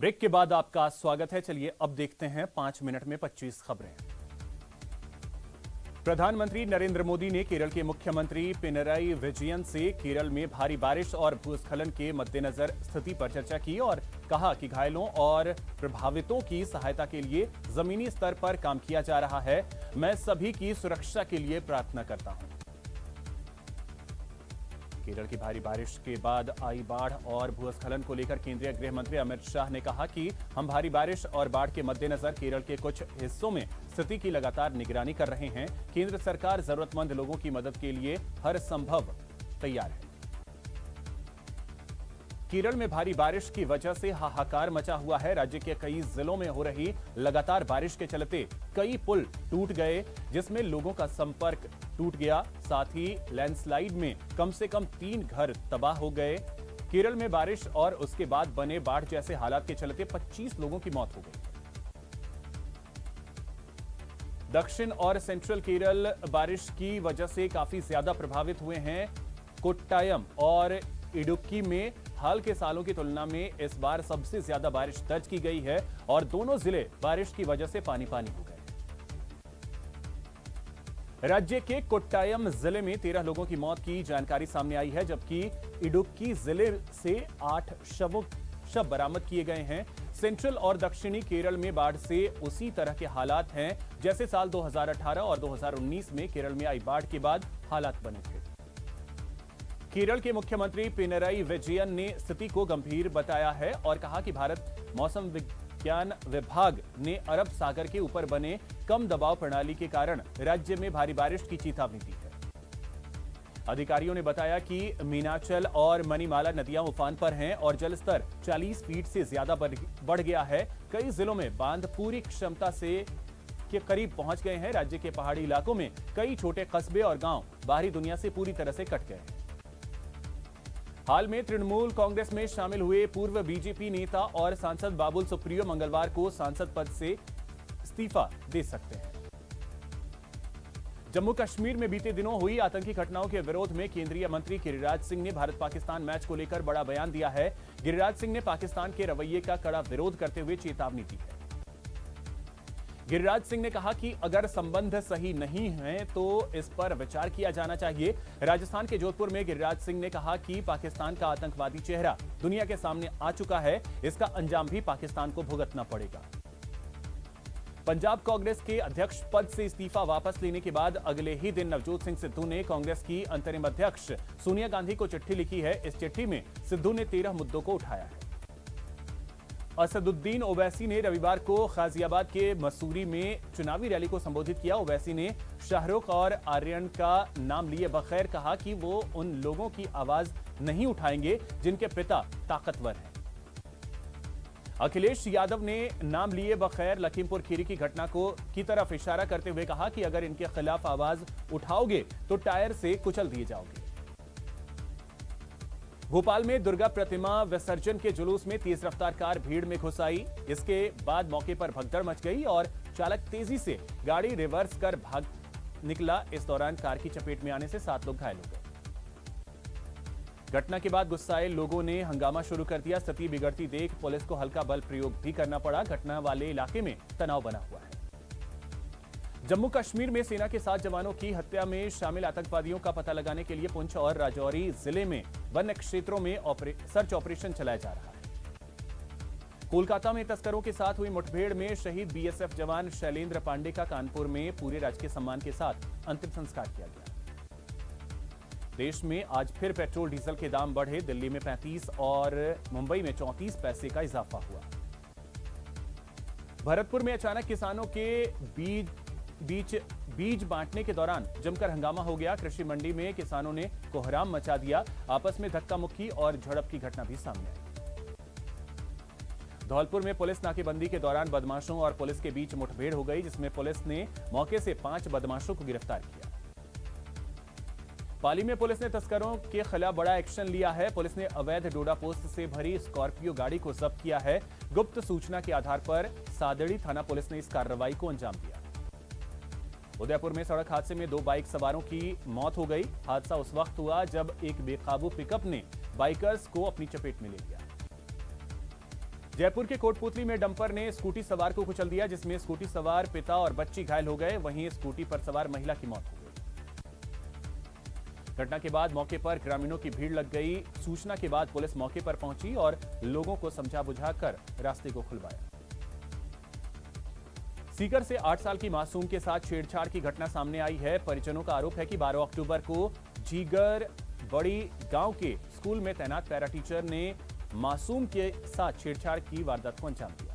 Break के बाद आपका स्वागत है। चलिए अब देखते हैं 5 मिनट में 25 खबरें। प्रधानमंत्री नरेंद्र मोदी ने केरल के मुख्यमंत्री पिनराई विजयन से केरल में भारी बारिश और भूस्खलन के मद्देनजर स्थिति पर चर्चा की और कहा कि घायलों और प्रभावितों की सहायता के लिए जमीनी स्तर पर काम किया जा रहा है। मैं सभी की सुरक्षा के लिए प्रार्थना करता हूं। केरल की भारी बारिश के बाद आई बाढ़ और भूस्खलन को लेकर केंद्रीय गृह मंत्री अमित शाह ने कहा कि हम भारी बारिश और बाढ़ के मद्देनजर केरल के कुछ हिस्सों में स्थिति की लगातार निगरानी कर रहे हैं। केंद्र सरकार जरूरतमंद लोगों की मदद के लिए हर संभव तैयार है। केरल में भारी बारिश की वजह से हाहाकार मचा हुआ है। राज्य के कई जिलों में हो रही लगातार बारिश के चलते कई पुल टूट गए, जिसमें लोगों का संपर्क टूट गया। साथ ही लैंडस्लाइड में कम से कम 3 घर तबाह हो गए। केरल में बारिश और उसके बाद बने बाढ़ जैसे हालात के चलते 25 लोगों की मौत हो गई। दक्षिण और सेंट्रल केरल बारिश की वजह से काफी ज्यादा प्रभावित हुए हैं। कोट्टायम और इडुक्की में हाल के सालों की तुलना में इस बार सबसे ज्यादा बारिश दर्ज की गई है और दोनों जिले बारिश की वजह से पानी पानी हो गए। राज्य के कोट्टायम जिले में 13 लोगों की मौत की जानकारी सामने आई है, जबकि इडुक्की जिले से 8 शव बरामद किए गए हैं। सेंट्रल और दक्षिणी केरल में बाढ़ से उसी तरह के हालात हैं जैसे साल 2018 और 2019 में केरल में आई बाढ़ के बाद हालात बने थे। केरल के मुख्यमंत्री पिनराई विजयन ने स्थिति को गंभीर बताया है और कहा कि भारत मौसम विज्ञान विभाग ने अरब सागर के ऊपर बने कम दबाव प्रणाली के कारण राज्य में भारी बारिश की चेतावनी दी है। अधिकारियों ने बताया कि मीनाचल और मणिमाला नदियां उफान पर हैं और जलस्तर 40 फीट से ज्यादा बढ़ गया है। कई जिलों में बांध पूरी क्षमता से के करीब पहुंच गए हैं। राज्य के पहाड़ी इलाकों में कई छोटे कस्बे और गांव बाहरी दुनिया से पूरी तरह से कट गए हैं। हाल में तृणमूल कांग्रेस में शामिल हुए पूर्व बीजेपी नेता और सांसद बाबुल सुप्रियो मंगलवार को सांसद पद से इस्तीफा दे सकते हैं। जम्मू कश्मीर में बीते दिनों हुई आतंकी घटनाओं के विरोध में केंद्रीय मंत्री गिरिराज सिंह ने भारत पाकिस्तान मैच को लेकर बड़ा बयान दिया है। गिरिराज सिंह ने पाकिस्तान के रवैये का कड़ा विरोध करते हुए चेतावनी दी है। गिरिराज सिंह ने कहा कि अगर संबंध सही नहीं है तो इस पर विचार किया जाना चाहिए। राजस्थान के जोधपुर में गिरिराज सिंह ने कहा कि पाकिस्तान का आतंकवादी चेहरा दुनिया के सामने आ चुका है, इसका अंजाम भी पाकिस्तान को भुगतना पड़ेगा। पंजाब कांग्रेस के अध्यक्ष पद से इस्तीफा वापस लेने के बाद अगले ही दिन नवजोत सिंह सिद्धू ने कांग्रेस की अंतरिम अध्यक्ष सोनिया गांधी को चिट्ठी लिखी है। इस चिट्ठी में सिद्धू ने 13 मुद्दों को उठाया है। असदुद्दीन ओवैसी ने रविवार को गाजियाबाद के मसूरी में चुनावी रैली को संबोधित किया। ओवैसी ने शाहरुख और आर्यन का नाम लिए बगैर कहा कि वो उन लोगों की आवाज नहीं उठाएंगे जिनके पिता ताकतवर हैं। अखिलेश यादव ने नाम लिए बगैर लखीमपुर खीरी की घटना की तरफ इशारा करते हुए कहा कि अगर इनके खिलाफ आवाज उठाओगे तो टायर से कुचल दिए जाओगे। भोपाल में दुर्गा प्रतिमा विसर्जन के जुलूस में तेज रफ्तार कार भीड़ में घुस आई। इसके बाद मौके पर भगदड़ मच गई और चालक तेजी से गाड़ी रिवर्स कर भाग निकला। इस दौरान कार की चपेट में आने से 7 लोग घायल हो गए। घटना के बाद गुस्साए लोगों ने हंगामा शुरू कर दिया। स्थिति बिगड़ती देख पुलिस को हल्का बल प्रयोग भी करना पड़ा। घटना वाले इलाके में तनाव बना हुआ है। जम्मू कश्मीर में सेना के 7 जवानों की हत्या में शामिल आतंकवादियों का पता लगाने के लिए पुंछ और राजौरी जिले में वन्य क्षेत्रों में सर्च ऑपरेशन चलाया जा रहा है। कोलकाता में तस्करों के साथ हुई मुठभेड़ में शहीद बीएसएफ जवान शैलेंद्र पांडे का कानपुर में पूरे राजकीय सम्मान के साथ अंतिम संस्कार किया गया। देश में आज फिर पेट्रोल डीजल के दाम बढ़े। दिल्ली में 35 और मुंबई में 34 पैसे का इजाफा हुआ। भरतपुर में अचानक किसानों के बीज बांटने के दौरान जमकर हंगामा हो गया। कृषि मंडी में किसानों ने कोहराम मचा दिया। आपस में धक्का मुक्की और झड़प की घटना भी सामने आई। धौलपुर में पुलिस नाकेबंदी के दौरान बदमाशों और पुलिस के बीच मुठभेड़ हो गई, जिसमें पुलिस ने मौके से 5 बदमाशों को गिरफ्तार किया। पाली में पुलिस ने तस्करों के खिलाफ बड़ा एक्शन लिया है। पुलिस ने अवैध डोडा पोस्ट से भरी स्कॉर्पियो गाड़ी को जब्त किया है। गुप्त सूचना के आधार पर सादड़ी थाना पुलिस ने इस कार्रवाई को अंजाम दिया। उदयपुर में सड़क हादसे में 2 बाइक सवारों की मौत हो गई। हादसा उस वक्त हुआ जब एक बेकाबू पिकअप ने बाइकर्स को अपनी चपेट में ले लिया। जयपुर के कोटपुतली में डंपर ने स्कूटी सवार को कुचल दिया, जिसमें स्कूटी सवार पिता और बच्ची घायल हो गए। वहीं स्कूटी पर सवार महिला की मौत हो गई। घटना के बाद मौके पर ग्रामीणों की भीड़ लग गई। सूचना के बाद पुलिस मौके पर पहुंची और लोगों को समझा बुझाकर रास्ते को खुलवाया। सीकर से 8 साल की मासूम के साथ छेड़छाड़ की घटना सामने आई है। परिजनों का आरोप है कि 12 अक्टूबर को जीगर बड़ी गांव के स्कूल में तैनात पैरा टीचर ने मासूम के साथ छेड़छाड़ की वारदात को अंजाम दिया।